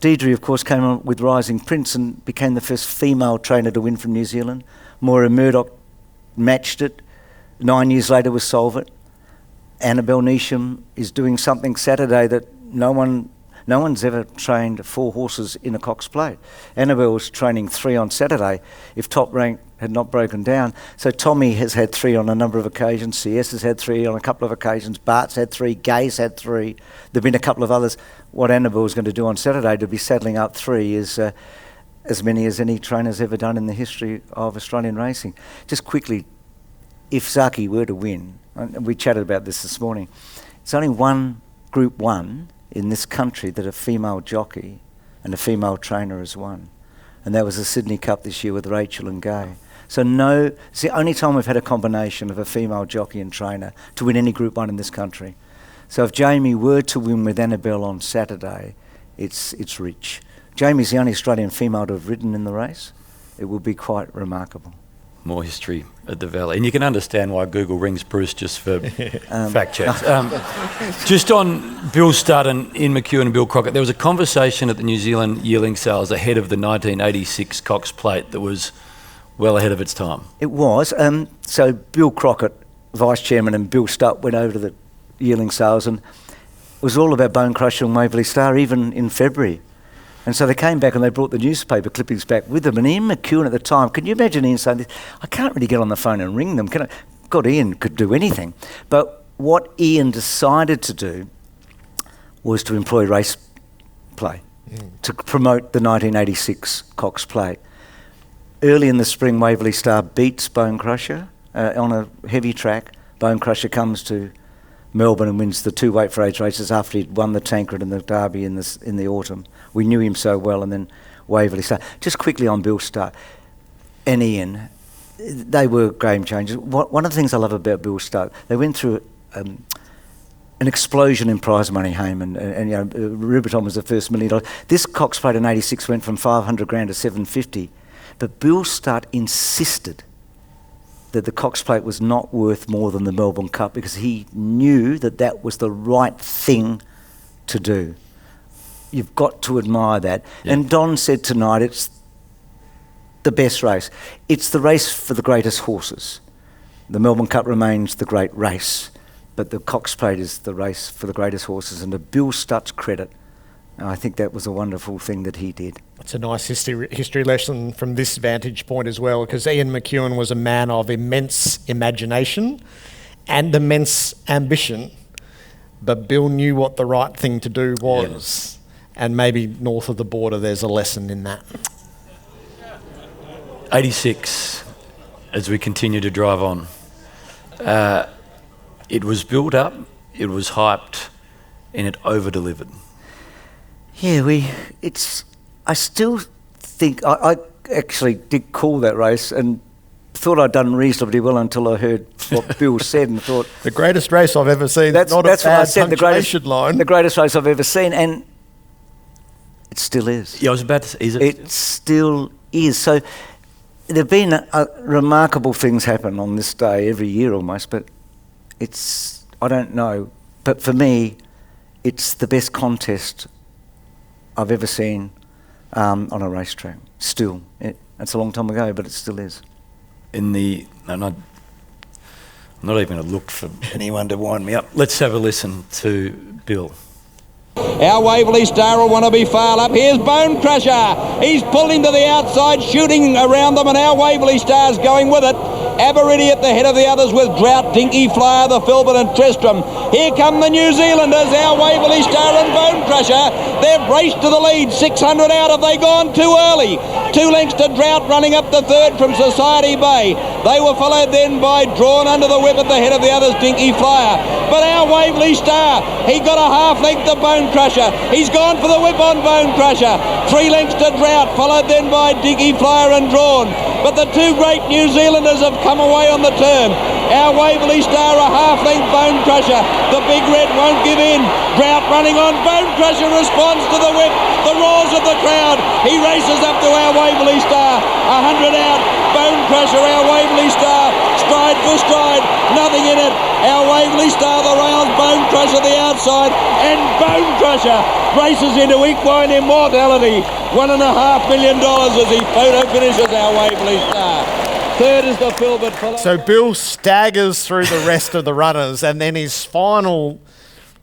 Deirdre, of course, came on with Rising Prince and became the first female trainer to win from New Zealand. Moira Murdoch matched it. 9 years later was Solvit. Annabelle Neesham is doing something Saturday that no one's ever trained 4 horses in a Cox Plate. Annabelle was training 3 on Saturday if Top Rank had not broken down. So Tommy has had 3 on a number of occasions. CS has had 3 on a couple of occasions. Bart's had 3. Gay's had 3. There've been a couple of others. What Annabelle is going to do on Saturday to be saddling up 3 is as many as any trainer's ever done in the history of Australian racing. Just quickly, if Zaki were to win, and we chatted about this morning, it's only one Group 1 in this country that a female jockey and a female trainer has won. And that was the Sydney Cup this year with Rachel and Gay. So it's the only time we've had a combination of a female jockey and trainer to win any Group 1 in this country. So if Jamie were to win with Annabelle on Saturday, it's rich. Jamie's the only Australian female to have ridden in the race. It will be quite remarkable. More history at the Valley. And you can understand why Google rings Bruce just for fact checks. Just on Bill Studd and Ian McEwen and Bill Crockett, there was a conversation at the New Zealand yearling sales ahead of the 1986 Cox Plate that was well ahead of its time. It was. So Bill Crockett, Vice Chairman, and Bill Studd went over to the yearling sales, and it was all about Bone Crusher and Waverley Star, even in February. And so they came back and they brought the newspaper clippings back with them. And Ian McEwen at the time, can you imagine Ian saying this? I can't really get on the phone and ring them. God, Ian could do anything. But what Ian decided to do was to employ race play to promote the 1986 Cox Plate. Early in the spring, Waverley Star beats Bone Crusher on a heavy track. Bone Crusher comes to Melbourne and wins the 2 weight for age races after he'd won the Tancred and the Derby in the autumn. We knew him so well, and then Waverley Star. Just quickly on Bill Studd and Ian, they were game changers. One of the things I love about Bill Studd, they went through an explosion in prize money, Heyman, and you know, Rubiton was the first $1 million. This Cox Plate in '86 went from 500 grand to 750, but Bill Studd insisted that the Cox Plate was not worth more than the Melbourne Cup because he knew that was the right thing to do. You've got to admire that. Yeah. And Don said tonight it's the best race. It's the race for the greatest horses. The Melbourne Cup remains the great race, but the Cox Plate is the race for the greatest horses. And to Bill Studd's credit, I think that was a wonderful thing that he did. It's a nice history lesson from this vantage point as well, because Ian McEwen was a man of immense imagination and immense ambition, but Bill knew what the right thing to do was. Yeah. And maybe north of the border there's a lesson in that. 86, as we continue to drive on. It was built up, it was hyped, and it over-delivered. Yeah, I still think, I actually did call that race and thought I'd done reasonably well until I heard what Bill said and thought... The greatest race I've ever seen, that's not what I said, line. The greatest race I've ever seen, and it still is. Yeah, I was about to say, is it? It still is. So there have been remarkable things happen on this day every year almost, but I don't know, but for me, it's the best contest I've ever seen on a racetrack. Still, it's a long time ago, but it still is. I'm not even going to look for anyone to wind me up. Let's have a listen to Bill. Our Waverley Star will want to be far up. Here's Bone Crusher. He's pulled into the outside, shooting around them, and our Waverley Star's going with it. Aberidi at the head of the others with Drought, Dinky Flyer, the Filbert and Tristram. Here come the New Zealanders, our Waverley Star and Bone Crusher. They've raced to the lead, 600 out. Have they gone too early? 2 lengths to Drought, running up the third from Society Bay. They were followed then by Drawn Under the Whip at the head of the others, Dinky Flyer. But our Waverley Star, he got a half length to Bone Crusher. He's gone for the whip on Bone Crusher. 3 lengths to Drought, followed then by Dinky Flyer and Drawn. But the two great New Zealanders have come away on the turn. Our Waverley Star, a half length Bone Crusher. The Big Red won't give in. Drought running on. Bone Crusher responds to the whip. The roars of the crowd. He races up to our Waverley Star. 100 out. Bone Crusher, our Waverley Star. Stride for stride. Nothing in it. Our Waverley Star, the rails. Bone Crusher, the outside. And Bone Crusher races into equine immortality. $1.5 million as he photo finishes our Waverley Star. Third is the Filbert. So Bill staggers through the rest of the runners, and then his final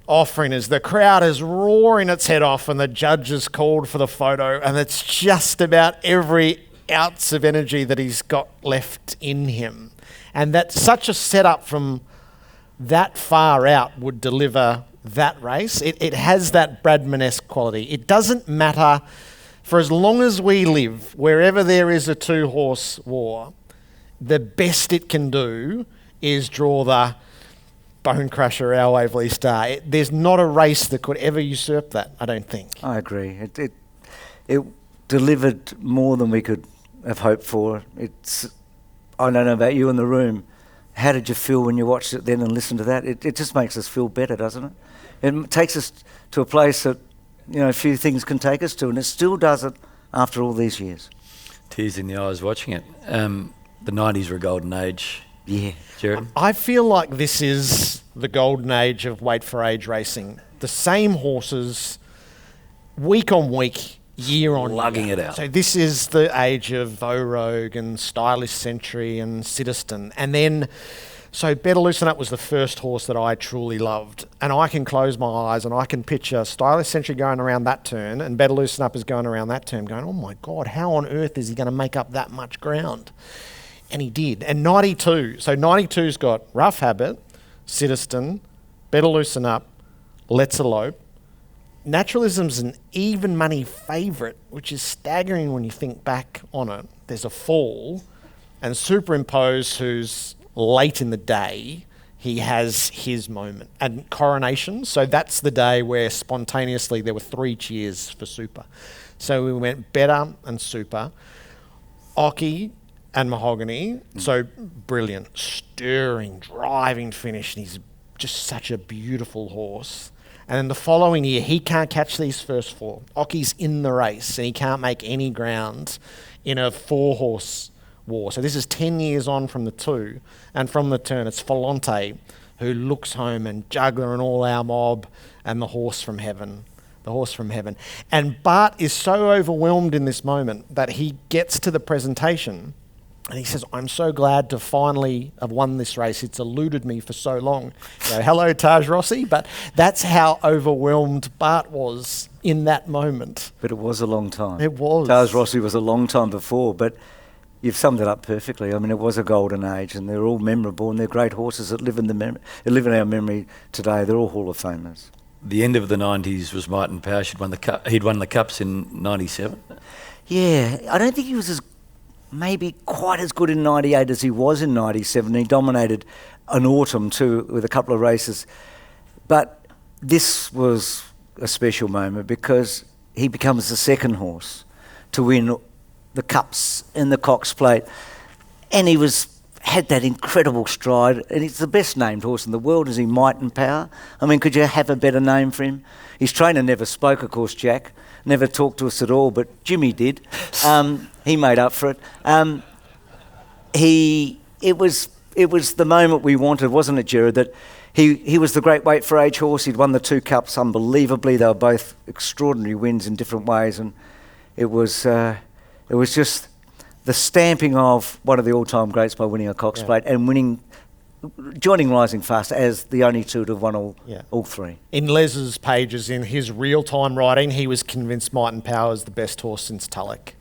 offering is the crowd is roaring its head off and the judges called for the photo, and it's just about every ounce of energy that he's got left in him. And that such a setup from that far out would deliver that race. It has that Bradman-esque quality. It doesn't matter for as long as we live, wherever there is a 2-horse war, the best it can do is draw the Bone Crusher, our Waverley Star. There's not a race that could ever usurp that, I don't think. I agree. It delivered more than we could have hoped for. I don't know about you in the room. How did you feel when you watched it then and listened to that? It just makes us feel better, doesn't it? It takes us to a place that, few things can take us to, and it still does it after all these years. Tears in the eyes watching it. The 90s were a golden age. Yeah. Gerard? I feel like this is the golden age of weight for age racing. The same horses, week on week, year on year. Lugging it out. So this is the age of Rogue and Stylish Century and Citizen. And then, so Better Loosen Up was the first horse that I truly loved. And I can close my eyes and I can picture Stylish Century going around that turn and Better Loosen Up is going around that turn, going, oh my God, how on earth is he going to make up that much ground? And he did. And 92. So 92's got Rough Habit, Citizen, Better Loosen Up, Let's Elope. Naturalism's an even money favourite, which is staggering when you think back on it. There's a fall, and Superimpose, who's late in the day, he has his moment. And Coronation, so that's the day where spontaneously there were 3 cheers for Super. So we went Better and Super. Occy and Mahogany, so brilliant, stirring, driving finish, and he's just such a beautiful horse. And then the following year, he can't catch these first 4. Occy's in the race, and he can't make any ground in a 4-horse war. So this is 10 years on from the 2, and from the turn, it's Volante, who looks home, and Juggler and All Our Mob, and the Horse from Heaven. The Horse from Heaven. And Bart is so overwhelmed in this moment that he gets to the presentation, and he says, I'm so glad to finally have won this race. It's eluded me for so long. Hello, Taj Rossi. But that's how overwhelmed Bart was in that moment. But it was a long time. It was. Taj Rossi was a long time before, but you've summed it up perfectly. I mean, it was a golden age, and they're all memorable, and they're great horses that live in our memory today. They're all Hall of Famers. The end of the 90s was Might and Power. He'd won the Cups in 97. Yeah, I don't think he was maybe quite as good in 98 as he was in 97. He dominated an autumn too with a couple of races. But this was a special moment because he becomes the second horse to win the Cups in the Cox Plate. And he had that incredible stride, and he's the best named horse in the world, is he? Might and Power. I mean, could you have a better name for him? His trainer never spoke, of course, Jack. Never talked to us at all, but Jimmy did. He made up for it. It was the moment we wanted, wasn't it, Gerard? That he was the great weight for age horse. He'd won the 2 Cups unbelievably. They were both extraordinary wins in different ways, and it was just the stamping of one of the all-time greats by winning a Cox Plate and joining Rising Fast as the only 2 to have won all 3. In Les's pages, in his real-time writing, he was convinced Might and Power is the best horse since Tulloch.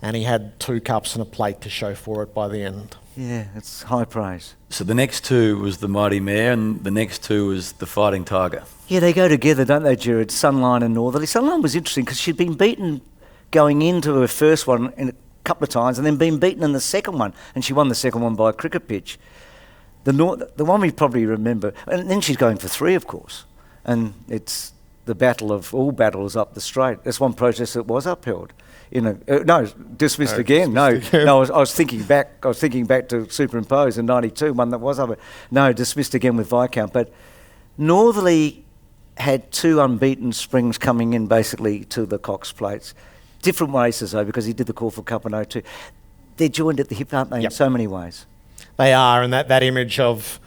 And he had 2 Cups and a plate to show for it by the end. Yeah, it's high praise. So the next 2 was the Mighty Mare, and the next 2 was the Fighting Tiger. Yeah, they go together, don't they, Gerard? Sunline and Northerly. Sunline was interesting because she'd been beaten going into her first one in a couple of times and then been beaten in the second one. And she won the second one by a cricket pitch. The one we probably remember, and then she's going for 3, of course. And it's the battle of all battles up the straight. That's one protest that was upheld. Dismissed again. No, I was thinking back. I was thinking back to Superimpose in '92, one that was upheld. No, dismissed again with Viscount. But Northerly had 2 unbeaten springs coming in basically to the Cox Plates. Different races though, because he did the Caulfield Cup in '02. They're joined at the hip, aren't they? In so many ways. They are, and that image of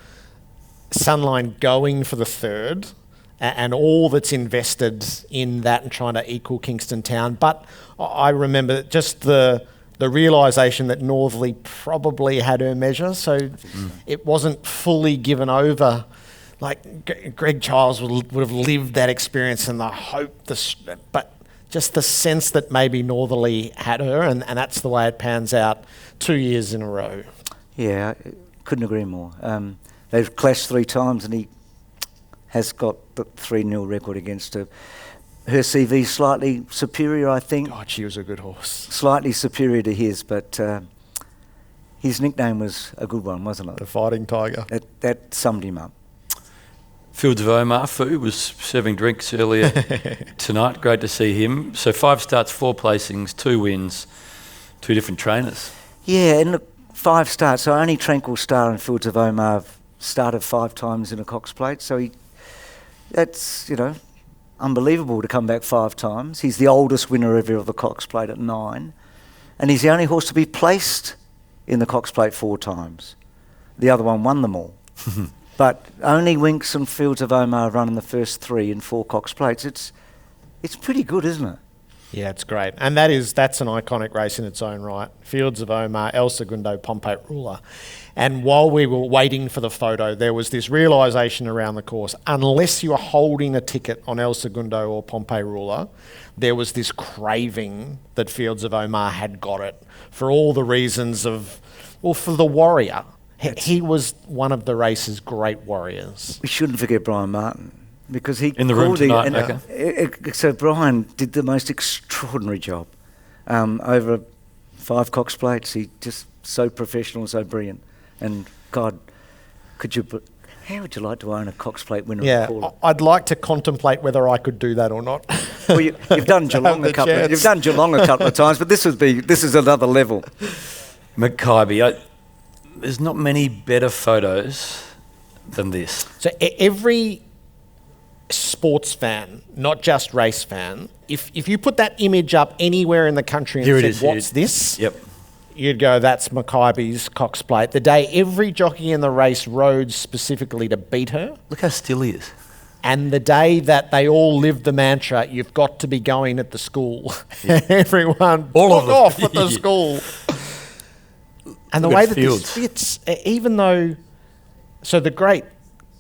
Sunline going for the third. And all that's invested in that and trying to equal Kingston Town. But I remember just the realisation that Northerly probably had her measure, so it wasn't fully given over. Like Greg Childs would have lived that experience and the hope, but just the sense that maybe Northerly had her, and that's the way it pans out 2 years in a row. Yeah, I couldn't agree more. They've clashed 3 times and he has got the 3-0 record against her. Her CV slightly superior, I think. God, she was a good horse. Slightly superior to his, but his nickname was a good one, wasn't it? The Fighting Tiger. That summed him up. Fields of Omar Fu was serving drinks earlier tonight. Great to see him. So 5 starts, 4 placings, 2 wins, 2 different trainers. Yeah, and look, 5 starts. So only Tranquil Star and Fields of Omar started 5 times in a Cox Plate. So that's, unbelievable to come back 5 times. He's the oldest winner ever of the Cox Plate at 9. And he's the only horse to be placed in the Cox Plate 4 times. The other one won them all. But only Winks and Fields of Omar run in the first 3 in 4 Cox Plates. It's pretty good, isn't it? Yeah, it's great. And that's an iconic race in its own right. Fields of Omar, El Segundo, Pompey Ruler. And while we were waiting for the photo, there was this realisation around the course. Unless you were holding a ticket on El Segundo or Pompey Ruler, there was this craving that Fields of Omar had got it for all the reasons for the warrior. He was one of the race's great warriors. We shouldn't forget Brian Martin. Because he in the room tonight, so Brian did the most extraordinary job over 5 Cox Plates. He just so professional and so brilliant. And God, how would you like to own a Cox Plate winner? Yeah, I'd like to contemplate whether I could do that or not. Well, you've done Geelong a couple. You've done Geelong a couple of times, but this is another level. Mackay, there's not many better photos than this. So every sports fan, not just race fan, if you put that image up anywhere in the country and said, what's this? Yep. You'd go, that's Mackay's Cox Plate. The day every jockey in the race rode specifically to beat her. Look how still he is. And the day that they all lived the mantra, you've got to be going at the school. Yeah. Everyone all of them off at the school. And the way that this fits, even though, so the great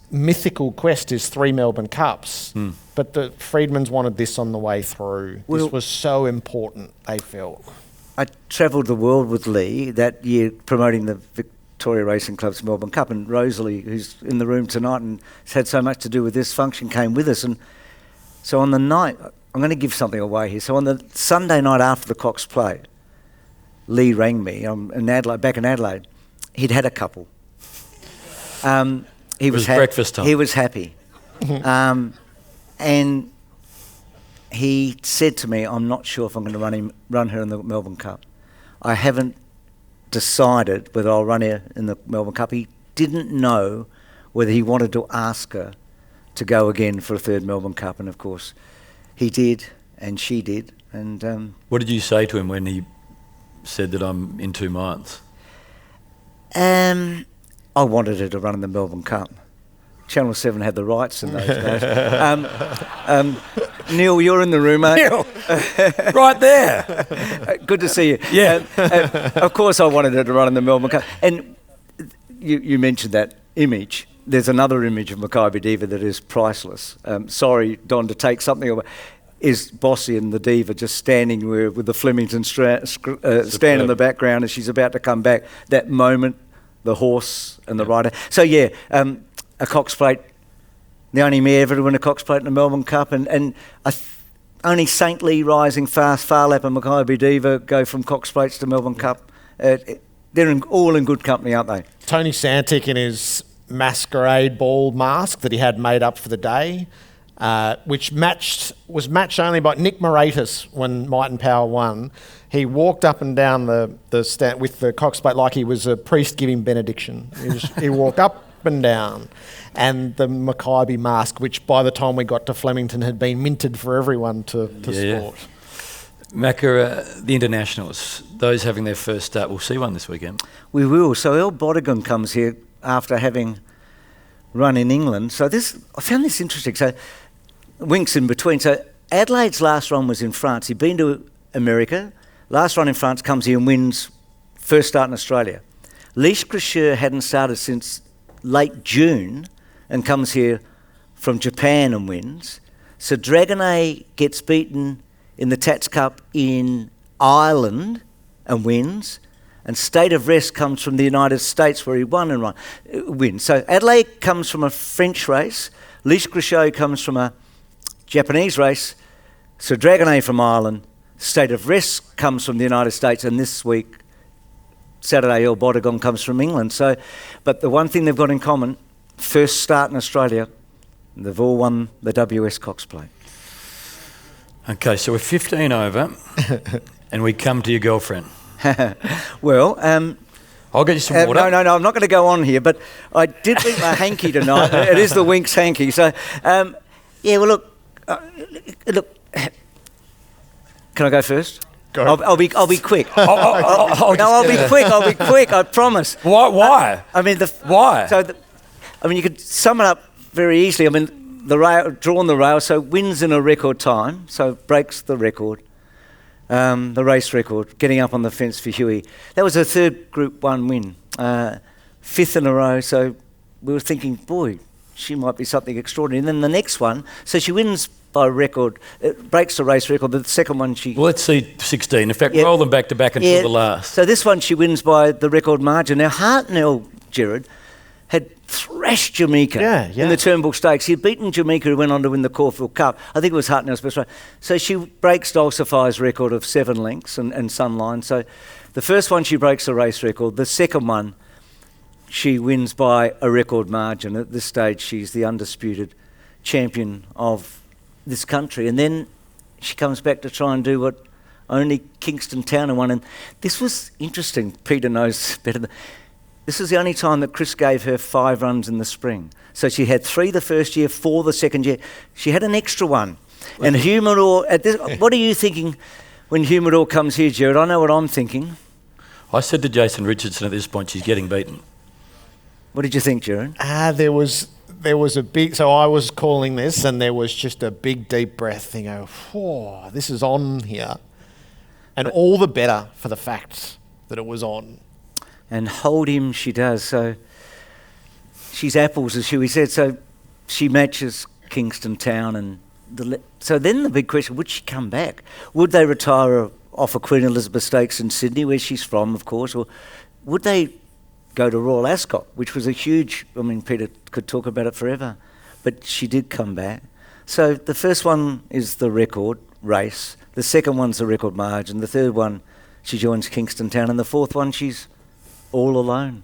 mythical quest is 3 Melbourne Cups, but the Freedmans wanted this on the way through. This was so important, they felt. I travelled the world with Lee that year promoting the Victoria Racing Club's Melbourne Cup, and Rosalie, who's in the room tonight and has had so much to do with this function, came with us. And so on the night, I'm going to give something away here. So on the Sunday night after the Cox Plate, Lee rang me back in Adelaide. He'd had a couple. It was breakfast time. He was happy. And he said to me, I'm not sure if I'm going to run her in the Melbourne Cup. I haven't decided whether I'll run her in the Melbourne Cup. He didn't know whether he wanted to ask her to go again for a 3rd Melbourne Cup. And of course, he did, and she did. And what did you say to him when he said that I'm in 2 minds? I wanted her to run in the Melbourne Cup. Channel 7 had the rights in those days. Neil, you're in the room, mate. Neil, right there. Good to see you. Yeah. Of course I wanted her to run in the Melbourne Cup. And you mentioned that image. There's another image of Makybe Diva that is priceless. Sorry, Don, to take something away. Is Bossy and the Diva just standing with the Flemington stand in the background as she's about to come back. That moment, the horse and the rider. So yeah, a Cox Plate, the only mare ever to win a Cox Plate in the Melbourne Cup, and only Saintly, Rising Fast, Farlap and Mackay Diva go from Cox Plates to Melbourne Cup. They're all in good company, aren't they? Tony Santic in his masquerade ball mask that he had made up for the day, which was matched only by Nick Moratis when Might and Power won. He walked up and down the stand with the Cox Plate like he was a priest giving benediction. He walked up and down. And the Mackay mask, which by the time we got to Flemington had been minted for everyone to sport. Macca, the internationals, those having their first start, we'll see one this weekend. We will. So El Bodigan comes here after having run in England. So I found this interesting. So Winks in between. So Adelaide's last run was in France. He'd been to America. Last run in France, comes here and wins first start in Australia. Leash Crusher hadn't started since late June and comes here from Japan and wins. So Dragonet gets beaten in the Tats Cup in Ireland and wins. And State of Rest comes from the United States where he won and wins. So Adelaide comes from a French race. Leash Crusher comes from a Japanese race. So Dragonet from Ireland. State of Rest comes from the United States. And this week, Saturday, El Bodigan comes from England. So, but the one thing they've got in common, first start in Australia, they've all won the WS Cox Plate. Okay, so we're 15 over, and we come to your girlfriend. Well, I'll get you some water. No, I'm not going to go on here, but I did beat my hanky tonight. It is the Winks hanky. So, yeah, well, look. Can I go first? Go. I'll be quick. I'll be quick. I promise. Why? Why? So, you could sum it up very easily. The rail, drawn the rail, so wins in a record time, so breaks the record, the race record, getting up on the fence for Huey. That was her third Group 1 win, fifth in a row. So we were thinking, boy, she might be something extraordinary. And then the next one, so she wins by record, it breaks the race record, but the second one she... Well, let's see 16. In fact, roll them back to back until the last. So this one she wins by the record margin. Now, Hartnell, Gerard, had thrashed Jamaica in the Turnbull Stakes. He had beaten Jamaica, who went on to win the Caulfield Cup. I think it was Hartnell's best run. So she breaks Dulcify's record of 7 lengths and Sunline. So the first one she breaks the race record. The second one she wins by a record margin. At this stage she's the undisputed champion of this country. And then she comes back to try and do what only Kingston Town had won. And this was interesting. Peter knows better than... This was the only time that Chris gave her 5 runs in the spring. So she had 3 the first year, 4 the second year. She had an extra one. And Humidor, what are you thinking when Humidor comes here, Gerard? I know what I'm thinking. I said to Jason Richardson at this point, she's getting beaten. What did you think, Gerard? There was a big... So I was calling this and there was just a big deep breath thing. Oh, this is on here. And all the better for the fact that it was on. And hold him she does. So she's apples, as Huey said. So she matches Kingston Town. And so then the big question, would she come back? Would they retire her off of Queen Elizabeth Stakes in Sydney, where she's from, of course? Or would they go to Royal Ascot, which was a huge... Peter could talk about it forever. But she did come back. So the first one is the record race. The second one's the record margin. The third one, she joins Kingston Town. And the fourth one, she's all alone.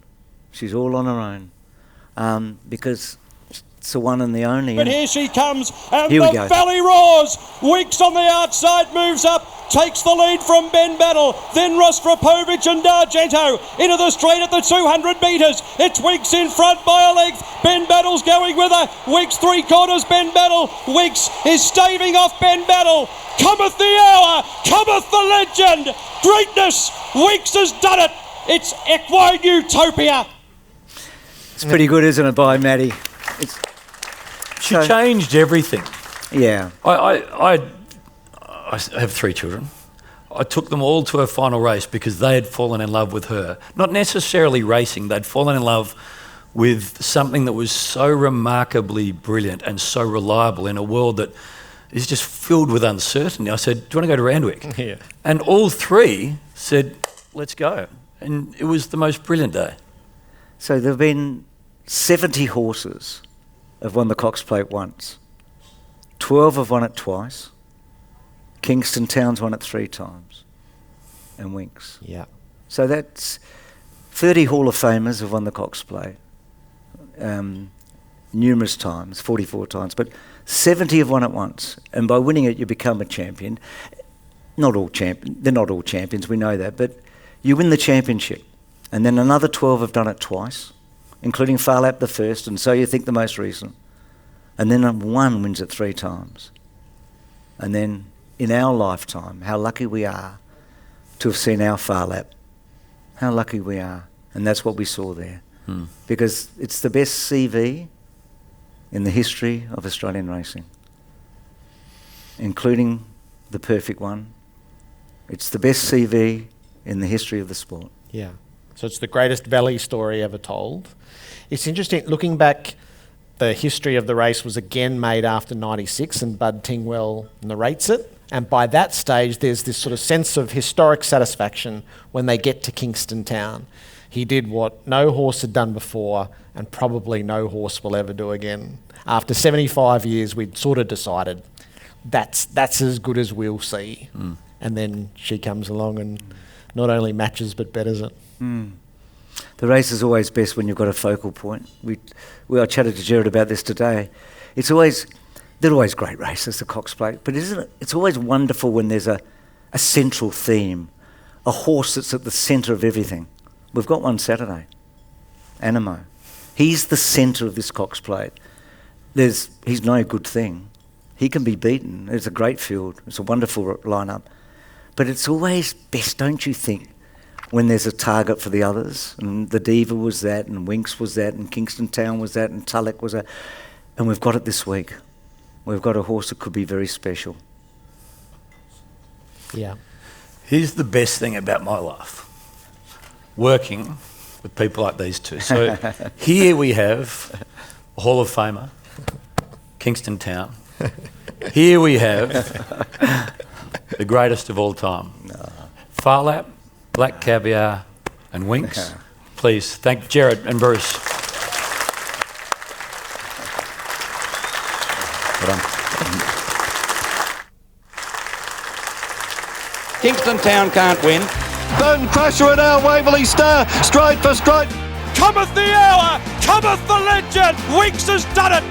She's all on her own. Because it's the one and the only. But here she comes, and here the valley roars. Weeks on the outside moves up, takes the lead from Ben Battle. Then Rostropovich and D'Argento into the straight at the 200 metres. It's Weeks in front by a length. Ben Battle's going with her. Weeks 3/4, Ben Battle. Weeks is staving off Ben Battle. Cometh the hour, cometh the legend. Greatness, Weeks has done it. It's Equine Utopia. It's pretty good, isn't it, by Maddie? She changed everything. Yeah. I have 3 children. I took them all to her final race because they had fallen in love with her. Not necessarily racing, they'd fallen in love with something that was so remarkably brilliant and so reliable in a world that is just filled with uncertainty. I said, do you want to go to Randwick? Yeah. And all 3 said, let's go. And it was the most brilliant day. So there have been 70 horses have won the Cox Plate once. 12 have won it twice. Kingston Town's won it 3 times. And Winks. Yeah. So that's 30 Hall of Famers have won the Cox Plate. Numerous times, 44 times, but 70 have won it once. And by winning it, you become a champion. They're not all champions, we know that, but you win the championship. And then another 12 have done it twice, including Farlap the first, and so you think the most recent. And then one wins it 3 times. And then in our lifetime, how lucky we are to have seen our Farlap. How lucky we are. And that's what we saw there. Because it's the best CV in the history of Australian racing, including the perfect one. It's the best CV in the history of the sport. Yeah. So it's the greatest Valley story ever told. It's interesting, looking back, the history of the race was again made after 96 and Bud Tingwell narrates it. And by that stage, there's this sort of sense of historic satisfaction when they get to Kingston Town. He did what no horse had done before and probably no horse will ever do again. After 75 years, we'd sort of decided that's as good as we'll see. And then she comes along and not only matches but betters it. The race is always best when you've got a focal point. I chatted to Gerard about this today. They're always great races, the Cox Plate, but isn't it? It's always wonderful when there's a central theme, a horse that's at the centre of everything. We've got one Saturday, Animo. He's the centre of this Cox Plate. He's no good thing. He can be beaten. It's a great field. It's a wonderful lineup. But it's always best, don't you think, when there's a target for the others. And the Diva was that, and Winks was that, and Kingston Town was that, and Tulloch was that. And we've got it this week. We've got a horse that could be very special. Yeah. Here's the best thing about my life. Working with people like these two. So here we have a Hall of Famer, Kingston Town. Here we have the greatest of all time. Farlap, Black Caviar and Winks. Please thank Gerard and Bruce. Well done. Kingston Town can't win. Bone Crusher and our Waverley Star, stride for stride. Cometh the hour, cometh the legend. Winks has done it.